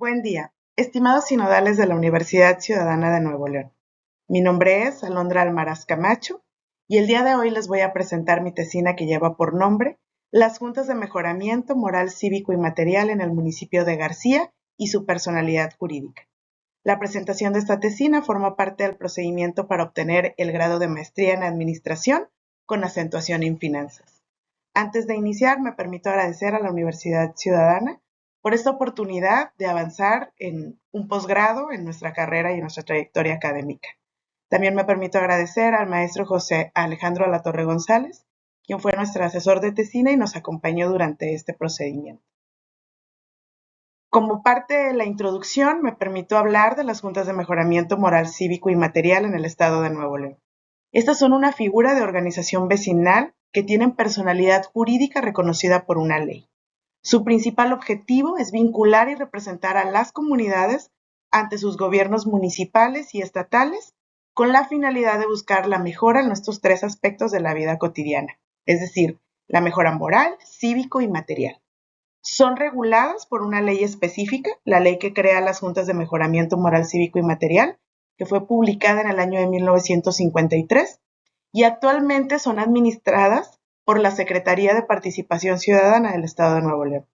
Buen día, estimados sinodales de la Universidad Ciudadana de Nuevo León. Mi nombre es Alondra Almaraz Camacho y el día de hoy les voy a presentar mi tesina que lleva por nombre Las Juntas de Mejoramiento Moral, Cívico y Material en el municipio de García y su personalidad jurídica. La presentación de esta tesina forma parte del procedimiento para obtener el grado de maestría en Administración con acentuación en Finanzas. Antes de iniciar, me permito agradecer a la Universidad Ciudadana por esta oportunidad de avanzar en un posgrado en nuestra carrera y en nuestra trayectoria académica. También me permito agradecer al maestro José Alejandro Alatorre González, quien fue nuestro asesor de tesina y nos acompañó durante este procedimiento. Como parte de la introducción, me permito hablar de las Juntas de Mejoramiento Moral, Cívico y Material en el Estado de Nuevo León. Estas son una figura de organización vecinal que tienen personalidad jurídica reconocida por una ley. Su principal objetivo es vincular y representar a las comunidades ante sus gobiernos municipales y estatales con la finalidad de buscar la mejora en estos tres aspectos de la vida cotidiana, es decir, la mejora moral, cívico y material. Son reguladas por una ley específica, la ley que crea las Juntas de Mejoramiento Moral, Cívico y Material, que fue publicada en el año de 1953 y actualmente son administradas por la Secretaría de Participación Ciudadana del Estado de Nuevo León.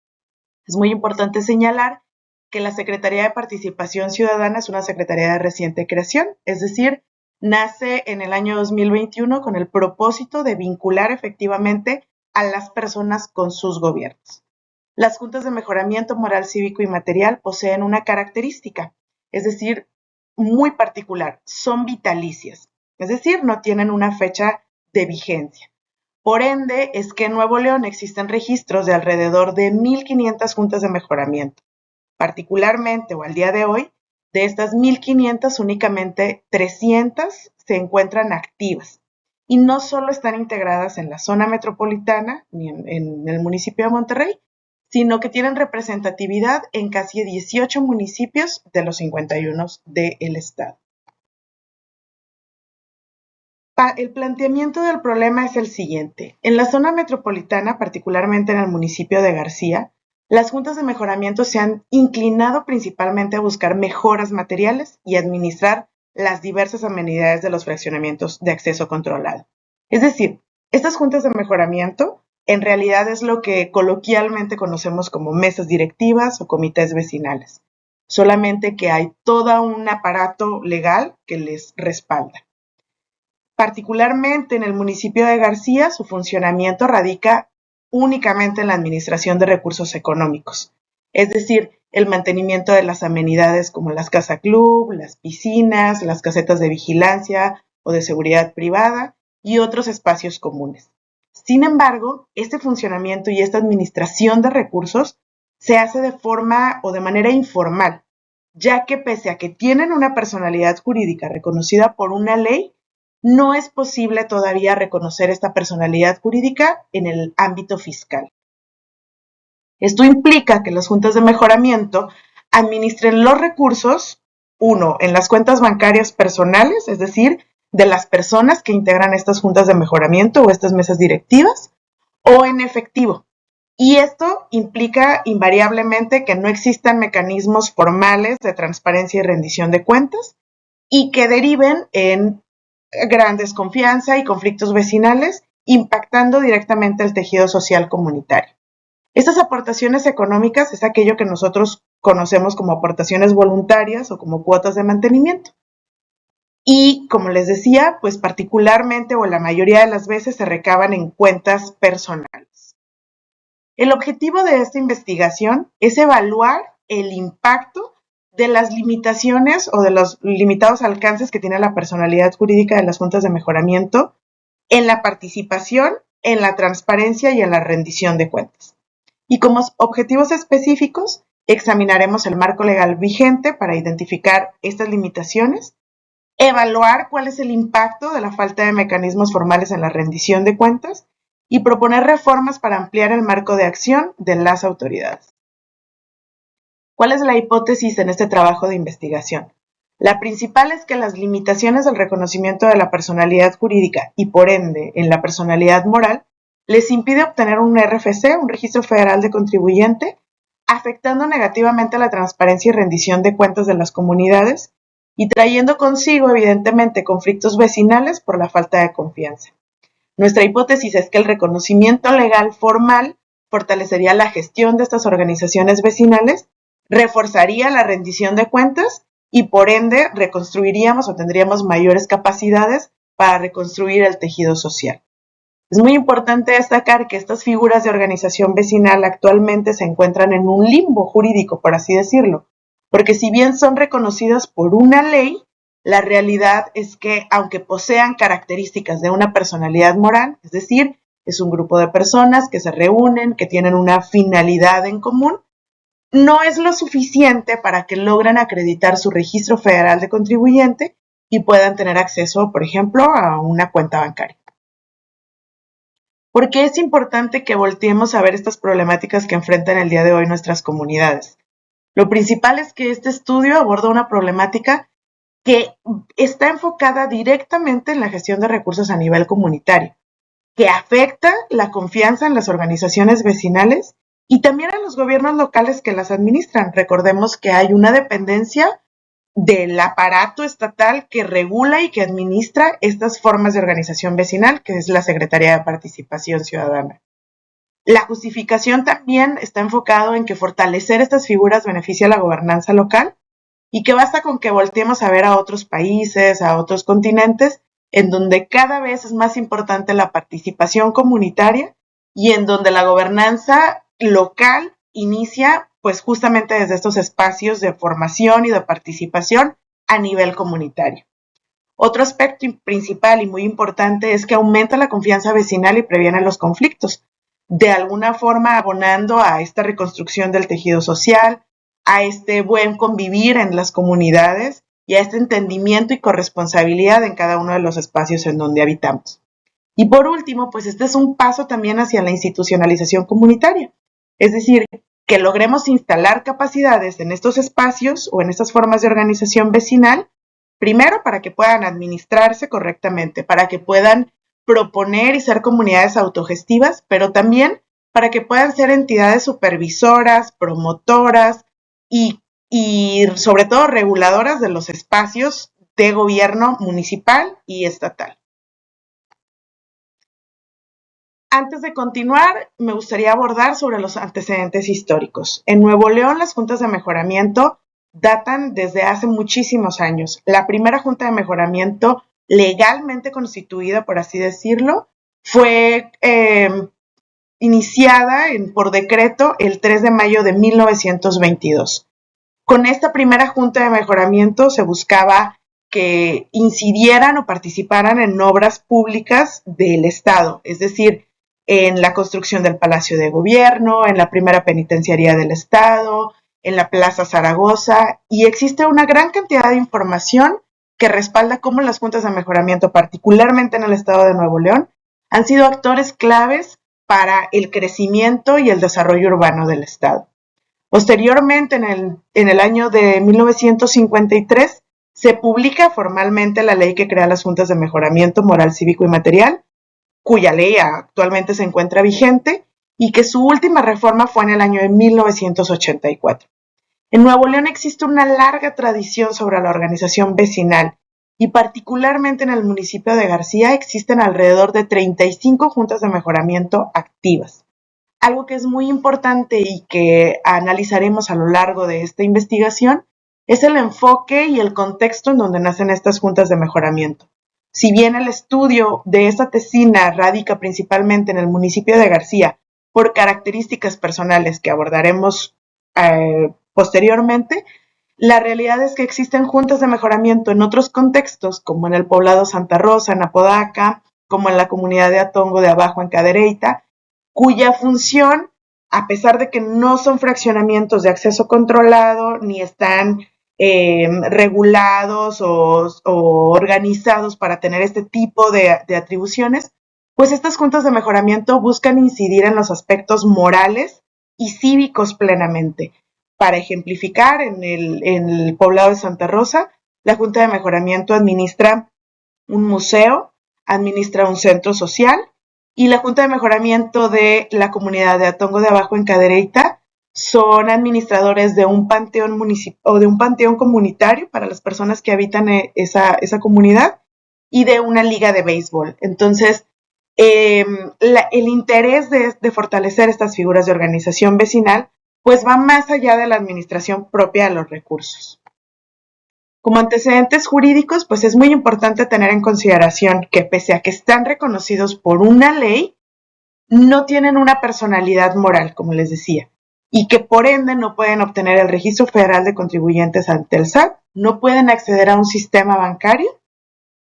Es muy importante señalar que la Secretaría de Participación Ciudadana es una secretaría de reciente creación, es decir, nace en el año 2021 con el propósito de vincular efectivamente a las personas con sus gobiernos. Las Juntas de Mejoramiento Moral, Cívico y Material poseen una característica, es decir, muy particular, son vitalicias, es decir, no tienen una fecha de vigencia. Por ende, es que en Nuevo León existen registros de alrededor de 1,500 juntas de mejoramiento. Particularmente, o al día de hoy, de estas 1,500, únicamente 300 se encuentran activas. Y no solo están integradas en la zona metropolitana, ni en el municipio de Monterrey, sino que tienen representatividad en casi 18 municipios de los 51 del estado. El planteamiento del problema es el siguiente. En la zona metropolitana, particularmente en el municipio de García, las juntas de mejoramiento se han inclinado principalmente a buscar mejoras materiales y administrar las diversas amenidades de los fraccionamientos de acceso controlado. Es decir, estas juntas de mejoramiento en realidad es lo que coloquialmente conocemos como mesas directivas o comités vecinales, solamente que hay todo un aparato legal que les respalda. Particularmente en el municipio de García, su funcionamiento radica únicamente en la administración de recursos económicos, es decir, el mantenimiento de las amenidades como las casa club, las piscinas, las casetas de vigilancia o de seguridad privada y otros espacios comunes. Sin embargo, este funcionamiento y esta administración de recursos se hace de forma o de manera informal, ya que pese a que tienen una personalidad jurídica reconocida por una ley, no es posible todavía reconocer esta personalidad jurídica en el ámbito fiscal. Esto implica que las juntas de mejoramiento administren los recursos, uno, en las cuentas bancarias personales, es decir, de las personas que integran estas juntas de mejoramiento o estas mesas directivas, o en efectivo. Y esto implica invariablemente que no existan mecanismos formales de transparencia y rendición de cuentas y que deriven en gran desconfianza y conflictos vecinales, impactando directamente el tejido social comunitario. Estas aportaciones económicas es aquello que nosotros conocemos como aportaciones voluntarias o como cuotas de mantenimiento. Y como les decía, pues particularmente o la mayoría de las veces se recaban en cuentas personales. El objetivo de esta investigación es evaluar el impacto de las limitaciones o de los limitados alcances que tiene la personalidad jurídica de las juntas de mejoramiento en la participación, en la transparencia y en la rendición de cuentas. Y como objetivos específicos, examinaremos el marco legal vigente para identificar estas limitaciones, evaluar cuál es el impacto de la falta de mecanismos formales en la rendición de cuentas y proponer reformas para ampliar el marco de acción de las autoridades. ¿Cuál es la hipótesis en este trabajo de investigación? La principal es que las limitaciones del reconocimiento de la personalidad jurídica y por ende en la personalidad moral les impide obtener un RFC, un Registro Federal de Contribuyente, afectando negativamente la transparencia y rendición de cuentas de las comunidades y trayendo consigo, evidentemente, conflictos vecinales por la falta de confianza. Nuestra hipótesis es que el reconocimiento legal formal fortalecería la gestión de estas organizaciones vecinales, reforzaría la rendición de cuentas y por ende reconstruiríamos o tendríamos mayores capacidades para reconstruir el tejido social. Es muy importante destacar que estas figuras de organización vecinal actualmente se encuentran en un limbo jurídico, por así decirlo, porque si bien son reconocidas por una ley, la realidad es que, aunque posean características de una personalidad moral, es decir, es un grupo de personas que se reúnen, que tienen una finalidad en común, no es lo suficiente para que logren acreditar su registro federal de contribuyente y puedan tener acceso, por ejemplo, a una cuenta bancaria. ¿Por qué es importante que volteemos a ver estas problemáticas que enfrentan el día de hoy nuestras comunidades? Lo principal es que este estudio aborda una problemática que está enfocada directamente en la gestión de recursos a nivel comunitario, que afecta la confianza en las organizaciones vecinales y también en los gobiernos locales que las administran. Recordemos que hay una dependencia del aparato estatal que regula y que administra estas formas de organización vecinal, que es la Secretaría de Participación Ciudadana. La justificación también está enfocado en que fortalecer estas figuras beneficia a la gobernanza local y que basta con que volteemos a ver a otros países, a otros continentes, en donde cada vez es más importante la participación comunitaria y en donde la gobernanza local inicia pues justamente desde estos espacios de formación y de participación a nivel comunitario. Otro aspecto principal y muy importante es que aumenta la confianza vecinal y previene los conflictos, de alguna forma abonando a esta reconstrucción del tejido social, a este buen convivir en las comunidades y a este entendimiento y corresponsabilidad en cada uno de los espacios en donde habitamos. Y por último, pues este es un paso también hacia la institucionalización comunitaria, es decir, que logremos instalar capacidades en estos espacios o en estas formas de organización vecinal, primero para que puedan administrarse correctamente, para que puedan proponer y ser comunidades autogestivas, pero también para que puedan ser entidades supervisoras, promotoras y sobre todo reguladoras de los espacios de gobierno municipal y estatal. Antes de continuar, me gustaría abordar sobre los antecedentes históricos. En Nuevo León, las juntas de mejoramiento datan desde hace muchísimos años. La primera junta de mejoramiento legalmente constituida, por así decirlo, fue iniciada por decreto el 3 de mayo de 1922. Con esta primera junta de mejoramiento se buscaba que incidieran o participaran en obras públicas del Estado, es decir, en la construcción del Palacio de Gobierno, en la primera penitenciaría del Estado, en la Plaza Zaragoza, y existe una gran cantidad de información que respalda cómo las juntas de mejoramiento, particularmente en el Estado de Nuevo León, han sido actores claves para el crecimiento y el desarrollo urbano del Estado. Posteriormente, en el año de 1953, se publica formalmente la ley que crea las juntas de mejoramiento moral, cívico y material, cuya ley actualmente se encuentra vigente y que su última reforma fue en el año de 1984. En Nuevo León existe una larga tradición sobre la organización vecinal y particularmente en el municipio de García existen alrededor de 35 juntas de mejoramiento activas. Algo que es muy importante y que analizaremos a lo largo de esta investigación es el enfoque y el contexto en donde nacen estas juntas de mejoramiento. Si bien el estudio de esta tesina radica principalmente en el municipio de García por características personales que abordaremos posteriormente, la realidad es que existen juntas de mejoramiento en otros contextos, como en el poblado Santa Rosa, en Apodaca, como en la comunidad de Atongo de Abajo, en Cadereyta, cuya función, a pesar de que no son fraccionamientos de acceso controlado, ni están regulados o organizados para tener este tipo de atribuciones, pues estas juntas de mejoramiento buscan incidir en los aspectos morales y cívicos plenamente. Para ejemplificar, en el poblado de Santa Rosa, la Junta de Mejoramiento administra un museo, administra un centro social, y la Junta de Mejoramiento de la comunidad de Atongo de Abajo en Cadereyta son administradores de un panteón o de un panteón comunitario para las personas que habitan esa comunidad y de una liga de béisbol. Entonces, el interés de fortalecer estas figuras de organización vecinal pues va más allá de la administración propia de los recursos. Como antecedentes jurídicos, pues es muy importante tener en consideración que pese a que están reconocidos por una ley, no tienen una personalidad moral, como les decía, y que por ende no pueden obtener el registro federal de contribuyentes ante el SAT, no pueden acceder a un sistema bancario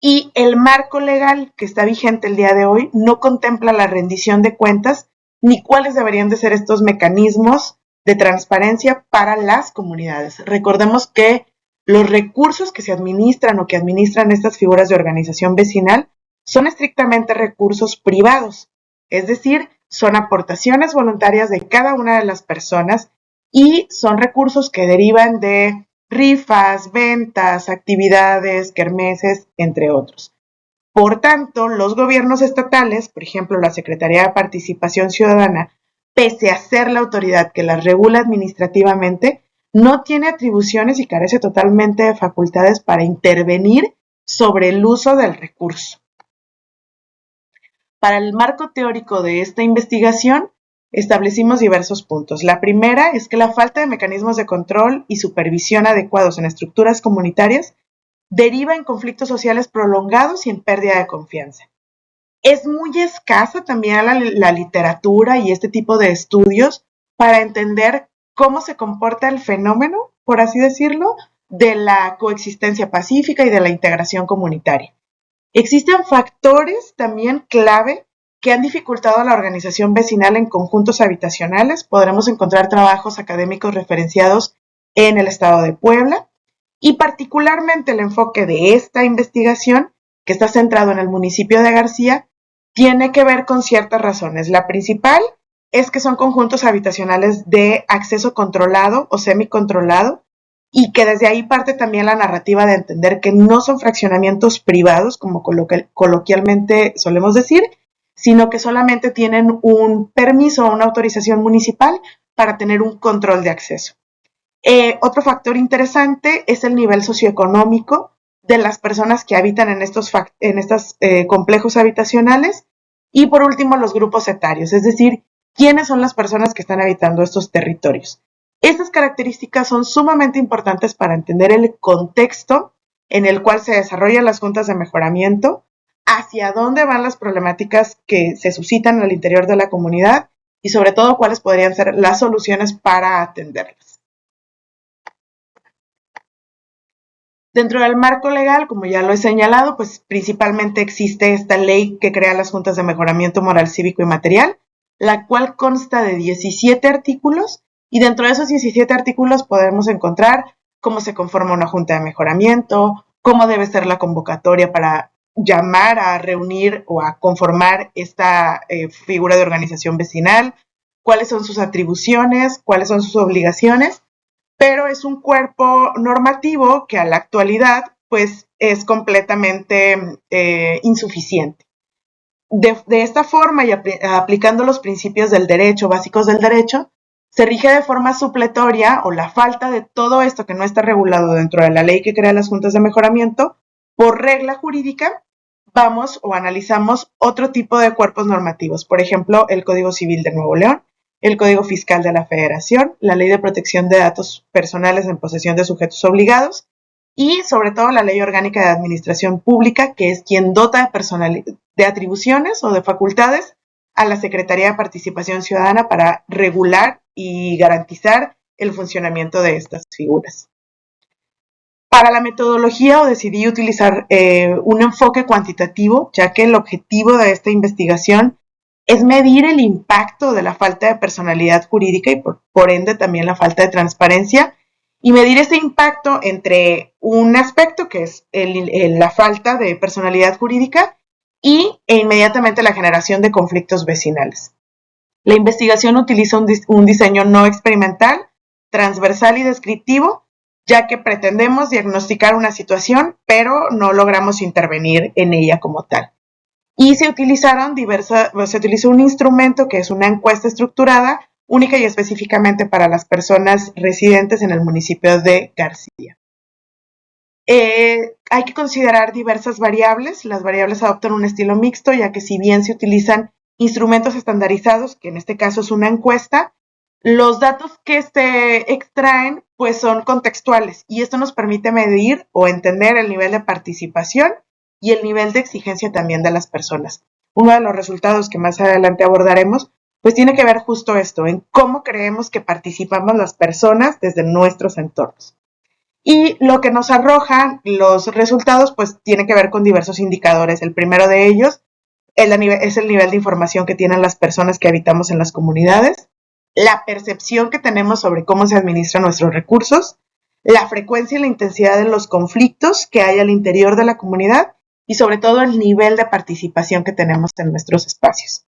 y el marco legal que está vigente el día de hoy no contempla la rendición de cuentas ni cuáles deberían de ser estos mecanismos de transparencia para las comunidades. Recordemos que los recursos que se administran o que administran estas figuras de organización vecinal son estrictamente recursos privados, es decir, son aportaciones voluntarias de cada una de las personas y son recursos que derivan de rifas, ventas, actividades, kermeses, entre otros. Por tanto, los gobiernos estatales, por ejemplo, la Secretaría de Participación Ciudadana, pese a ser la autoridad que las regula administrativamente, no tiene atribuciones y carece totalmente de facultades para intervenir sobre el uso del recurso. Para el marco teórico de esta investigación, establecimos diversos puntos. La primera es que la falta de mecanismos de control y supervisión adecuados en estructuras comunitarias deriva en conflictos sociales prolongados y en pérdida de confianza. Es muy escasa también la literatura y este tipo de estudios para entender cómo se comporta el fenómeno, por así decirlo, de la coexistencia pacífica y de la integración comunitaria. Existen factores también clave que han dificultado la organización vecinal en conjuntos habitacionales. Podremos encontrar trabajos académicos referenciados en el estado de Puebla y particularmente el enfoque de esta investigación, que está centrado en el municipio de García, tiene que ver con ciertas razones. La principal es que son conjuntos habitacionales de acceso controlado o semicontrolado y que desde ahí parte también la narrativa de entender que no son fraccionamientos privados, como coloquialmente solemos decir, sino que solamente tienen un permiso o una autorización municipal para tener un control de acceso. Otro factor interesante es el nivel socioeconómico de las personas que habitan en estos complejos habitacionales y por último los grupos etarios, es decir, quiénes son las personas que están habitando estos territorios. Estas características son sumamente importantes para entender el contexto en el cual se desarrollan las juntas de mejoramiento, hacia dónde van las problemáticas que se suscitan al interior de la comunidad y sobre todo cuáles podrían ser las soluciones para atenderlas. Dentro del marco legal, como ya lo he señalado, pues principalmente existe esta ley que crea las juntas de mejoramiento moral, cívico y material, la cual consta de 17 artículos y dentro de esos 17 artículos podemos encontrar cómo se conforma una junta de mejoramiento, cómo debe ser la convocatoria para llamar a reunir o a conformar esta figura de organización vecinal, cuáles son sus atribuciones, cuáles son sus obligaciones, pero es un cuerpo normativo que a la actualidad pues es completamente insuficiente. De esta forma y aplicando los principios del derecho, básicos del derecho, se rige de forma supletoria o la falta de todo esto que no está regulado dentro de la ley que crea las juntas de mejoramiento, por regla jurídica, vamos o analizamos otro tipo de cuerpos normativos, por ejemplo, el Código Civil de Nuevo León, el Código Fiscal de la Federación, la Ley de Protección de Datos Personales en posesión de sujetos obligados y sobre todo la Ley Orgánica de Administración Pública, que es quien dota de atribuciones o de facultades a la Secretaría de Participación Ciudadana para regular y garantizar el funcionamiento de estas figuras. Para la metodología decidí utilizar un enfoque cuantitativo, ya que el objetivo de esta investigación es medir el impacto de la falta de personalidad jurídica y por ende también la falta de transparencia y medir ese impacto entre un aspecto que es la falta de personalidad jurídica e inmediatamente la generación de conflictos vecinales. La investigación utiliza un diseño no experimental, transversal y descriptivo, ya que pretendemos diagnosticar una situación, pero no logramos intervenir en ella como tal. Y se utilizó un instrumento que es una encuesta estructurada única y específicamente para las residentes en el municipio de García. Hay que considerar diversas variables. Las variables adoptan un estilo mixto, ya que si bien se utilizan instrumentos estandarizados, que en este caso es una encuesta, los datos que se extraen pues son contextuales y esto nos permite medir o entender el nivel de participación y el nivel de exigencia también de las personas. Uno de los resultados que más adelante abordaremos pues tiene que ver justo esto, en cómo creemos que participamos las personas desde nuestros entornos. Y lo que nos arrojan los resultados, pues tiene que ver con diversos indicadores. El primero de ellos es el nivel de información que tienen las personas que habitamos en las comunidades, la percepción que tenemos sobre cómo se administran nuestros recursos, la frecuencia y la intensidad de los conflictos que hay al interior de la comunidad y sobre todo el nivel de participación que tenemos en nuestros espacios.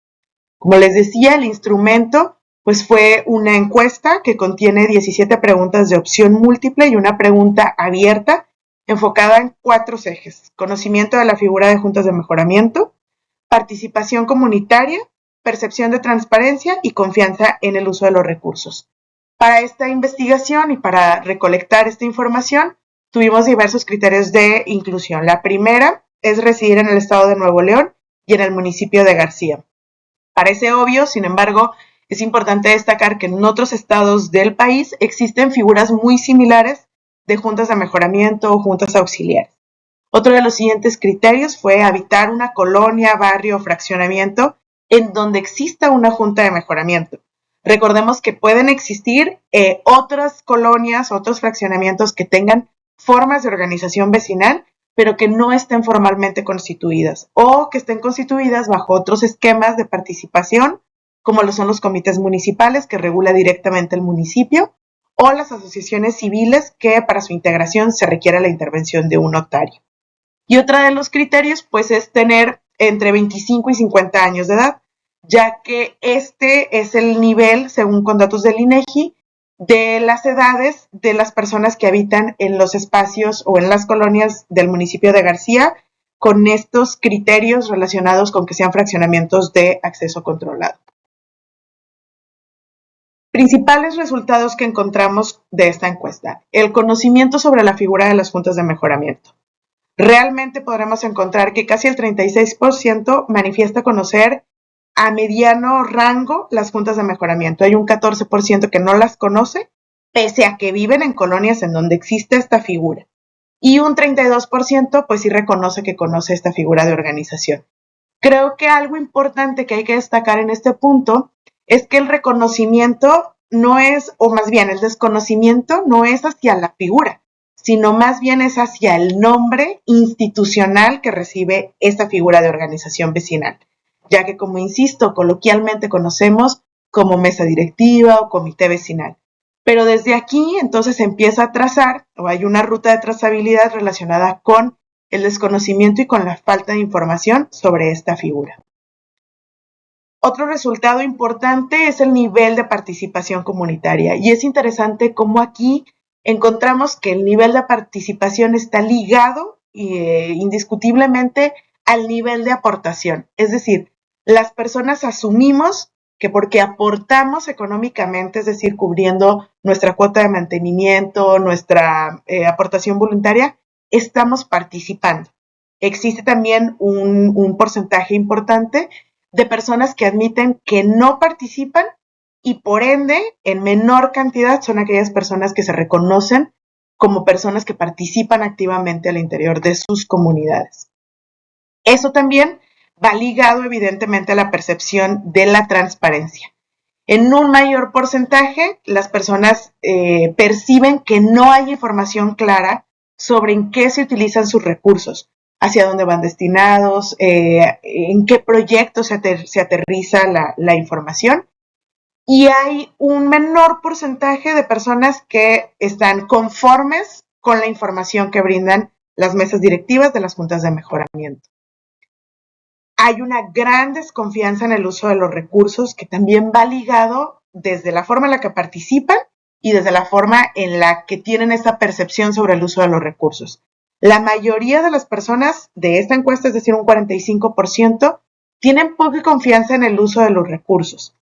Como les decía, el instrumento pues fue una encuesta que contiene 17 preguntas de opción múltiple y una pregunta abierta enfocada en 4 ejes: conocimiento de la figura de juntas de mejoramiento, participación comunitaria, percepción de transparencia y confianza en el uso de los recursos. Para esta investigación y para recolectar esta información, tuvimos diversos criterios de inclusión. La primera es residir en el estado de Nuevo León y en el municipio de García. Parece obvio, sin embargo, es importante destacar que en otros estados del país existen figuras muy similares de juntas de mejoramiento o juntas auxiliares. Otro de los siguientes criterios fue habitar una colonia, barrio o fraccionamiento en donde exista una junta de mejoramiento. Recordemos que pueden existir otras colonias, otros fraccionamientos que tengan formas de organización vecinal, pero que no estén formalmente constituidas o que estén constituidas bajo otros esquemas de participación, como lo son los comités municipales que regula directamente el municipio o las asociaciones civiles que para su integración se requiere la intervención de un notario. Y otro de los criterios pues es tener entre 25 y 50 años de edad, ya que este es el nivel, según con datos del INEGI, de las edades de las personas que habitan en los espacios o en las colonias del municipio de García, con estos criterios relacionados con que sean fraccionamientos de acceso controlado. Principales resultados que encontramos de esta encuesta: el conocimiento sobre la figura de las juntas de mejoramiento. Realmente podremos encontrar que casi el 36% manifiesta conocer a mediano rango las juntas de mejoramiento. Hay un 14% que no las conoce, pese a que viven en colonias en donde existe esta figura. Y un 32% pues sí reconoce que conoce esta figura de organización. Creo que algo importante que hay que destacar en este punto es que el reconocimiento no es, o más bien el desconocimiento no es hacia la figura, sino más bien es hacia el nombre institucional que recibe esta figura de organización vecinal, ya que, como insisto, coloquialmente conocemos como mesa directiva o comité vecinal. Pero desde aquí entonces se empieza a trazar, o hay una ruta de trazabilidad relacionada con el desconocimiento y con la falta de información sobre esta figura. Otro resultado importante es el nivel de participación comunitaria, y es interesante cómo aquí encontramos que el nivel de participación está ligado indiscutiblemente al nivel de aportación. Es decir, las personas asumimos que porque aportamos económicamente, es decir, cubriendo nuestra cuota de mantenimiento, nuestra aportación voluntaria, estamos participando. Existe también un porcentaje importante de personas que admiten que no participan y por ende, en menor cantidad, son aquellas personas que se reconocen como personas que participan activamente al interior de sus comunidades. Eso también va ligado evidentemente a la percepción de la transparencia. En un mayor porcentaje, las personas perciben que no hay información clara sobre en qué se utilizan sus recursos, hacia dónde van destinados, en qué proyectos se aterriza la información. Y hay un menor porcentaje de personas que están conformes con la información que brindan las mesas directivas de las juntas de mejoramiento. Hay una gran desconfianza en el uso de los recursos que también va ligado desde la forma en la que participan y desde la forma en la que tienen esta percepción sobre el uso de los recursos. La mayoría de las personas de esta encuesta, es decir, un 45%, tienen poca confianza en el uso de los recursos.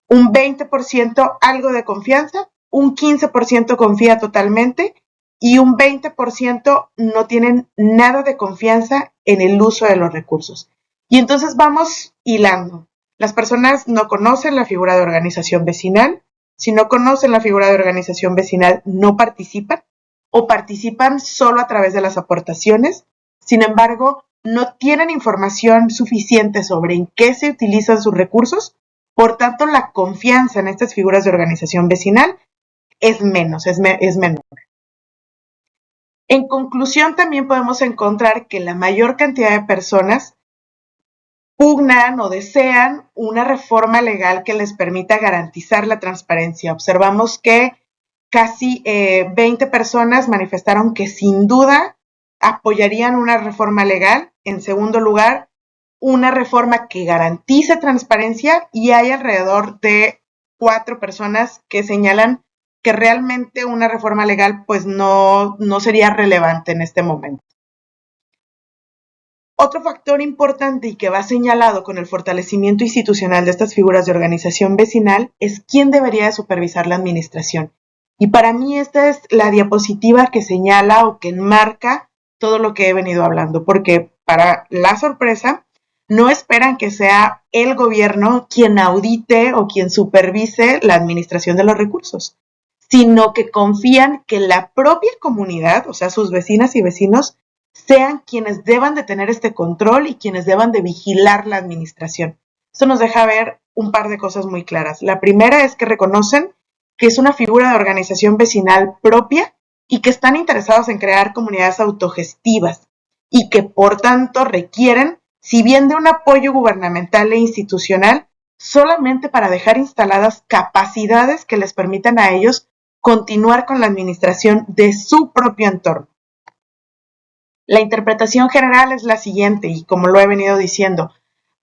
un 20% algo de confianza, un 15% confía totalmente y un 20% no tienen nada de confianza en el uso de los recursos. Y entonces vamos hilando. Las personas no conocen la figura de organización vecinal. Si no conocen la figura de organización vecinal, no participan o participan solo a través de las aportaciones. Sin embargo, no tienen información suficiente sobre en qué se utilizan sus recursos. Por tanto, la confianza en estas figuras de organización vecinal es menor. En conclusión, también podemos encontrar que la mayor cantidad de personas pugnan o desean una reforma legal que les permita garantizar la transparencia. Observamos que casi 20 personas manifestaron que sin duda apoyarían una reforma legal. En segundo lugar, una reforma que garantice transparencia, y hay alrededor de 4 personas que señalan que realmente una reforma legal pues no sería relevante en este momento. Otro factor importante y que va señalado con el fortalecimiento institucional de estas figuras de organización vecinal es quién debería de supervisar la administración. Y para mí esta es la diapositiva que señala o que enmarca todo lo que he venido hablando, porque para la sorpresa no esperan que sea el gobierno quien audite o quien supervise la administración de los recursos, sino que confían que la propia comunidad, o sea, sus vecinas y vecinos, sean quienes deban de tener este control y quienes deban de vigilar la administración. Esto nos deja ver un par de cosas muy claras. La primera es que reconocen que es una figura de organización vecinal propia y que están interesados en crear comunidades autogestivas y que por tanto requieren, si bien de un apoyo gubernamental e institucional, solamente para dejar instaladas capacidades que les permitan a ellos continuar con la administración de su propio entorno. La interpretación general es la siguiente, y como lo he venido diciendo,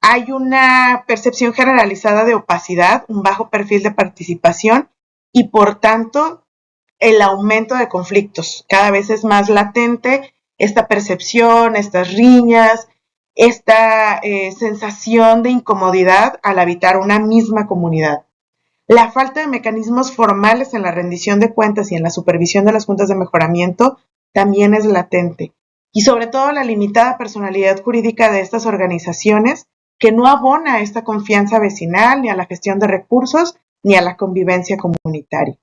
hay una percepción generalizada de opacidad, un bajo perfil de participación y por tanto el aumento de conflictos. Cada vez es más latente esta percepción, estas riñas, esta sensación de incomodidad al habitar una misma comunidad. La falta de mecanismos formales en la rendición de cuentas y en la supervisión de las juntas de mejoramiento también es latente. Y sobre todo la limitada personalidad jurídica de estas organizaciones que no abona a esta confianza vecinal, ni a la gestión de recursos, ni a la convivencia comunitaria.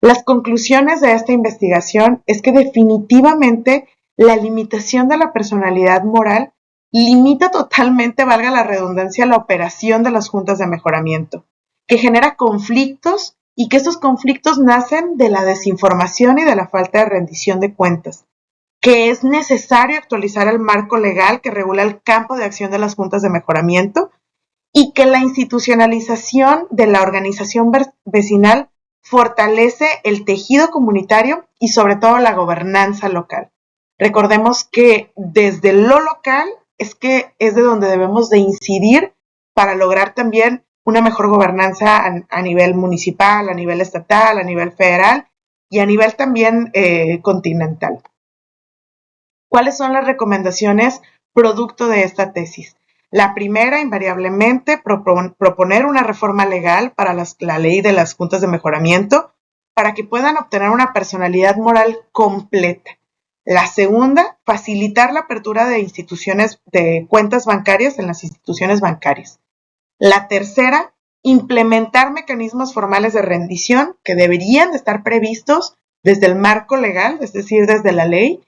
Las conclusiones de esta investigación es que definitivamente la limitación de la personalidad moral limita totalmente, valga la redundancia, la operación de las juntas de mejoramiento, que genera conflictos y que estos conflictos nacen de la desinformación y de la falta de rendición de cuentas, que es necesario actualizar el marco legal que regula el campo de acción de las juntas de mejoramiento y que la institucionalización de la organización vecinal fortalece el tejido comunitario y sobre todo la gobernanza local. Recordemos que desde lo local es de donde debemos de incidir para lograr también una mejor gobernanza a nivel municipal, a nivel estatal, a nivel federal y a nivel también continental. ¿Cuáles son las recomendaciones producto de esta tesis? La primera, invariablemente, proponer una reforma legal para la ley de las juntas de mejoramiento para que puedan obtener una personalidad moral completa. La segunda, facilitar la apertura de instituciones de cuentas bancarias en las instituciones bancarias. La tercera, implementar mecanismos formales de rendición que deberían de estar previstos desde el marco legal, es decir, desde la ley,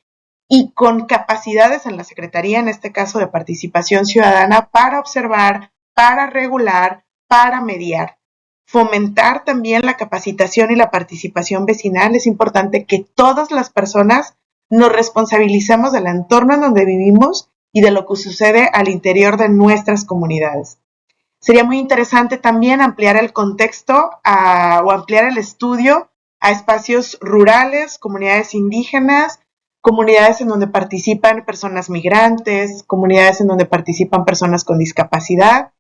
y con capacidades en la Secretaría, en este caso de participación ciudadana, para observar, para regular, para mediar. Fomentar también la capacitación y la participación vecinal. Es importante que todas las personas nos responsabilicemos del entorno en donde vivimos y de lo que sucede al interior de nuestras comunidades. Sería muy interesante también ampliar el contexto o ampliar el estudio a espacios rurales, comunidades indígenas, comunidades en donde participan personas migrantes, comunidades en donde participan personas con discapacidad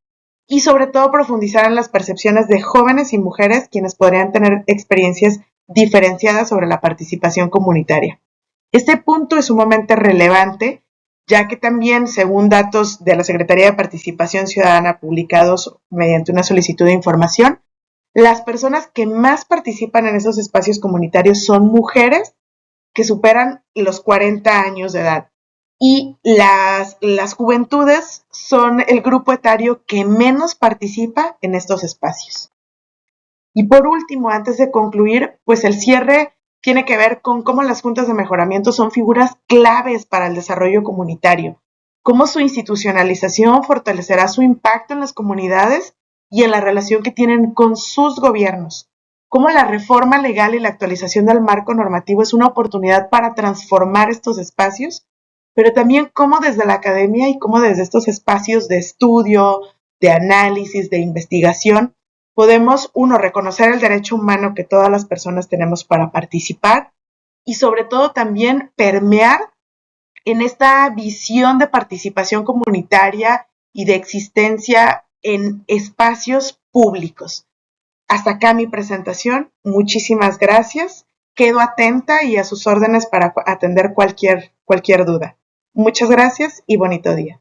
y sobre todo profundizar en las percepciones de jóvenes y mujeres quienes podrían tener experiencias diferenciadas sobre la participación comunitaria. Este punto es sumamente relevante ya que también, según datos de la Secretaría de Participación Ciudadana publicados mediante una solicitud de información, las personas que más participan en esos espacios comunitarios son mujeres que superan los 40 años de edad. Y las juventudes son el grupo etario que menos participa en estos espacios. Y por último, antes de concluir, pues el cierre tiene que ver con cómo las juntas de mejoramiento son figuras claves para el desarrollo comunitario, cómo su institucionalización fortalecerá su impacto en las comunidades y en la relación que tienen con sus gobiernos, cómo la reforma legal y la actualización del marco normativo es una oportunidad para transformar estos espacios, pero también cómo desde la academia y cómo desde estos espacios de estudio, de análisis, de investigación, podemos, uno, reconocer el derecho humano que todas las personas tenemos para participar y sobre todo también permear en esta visión de participación comunitaria y de existencia en espacios públicos. Hasta acá mi presentación. Muchísimas gracias. Quedo atenta y a sus órdenes para atender cualquier duda. Muchas gracias y bonito día.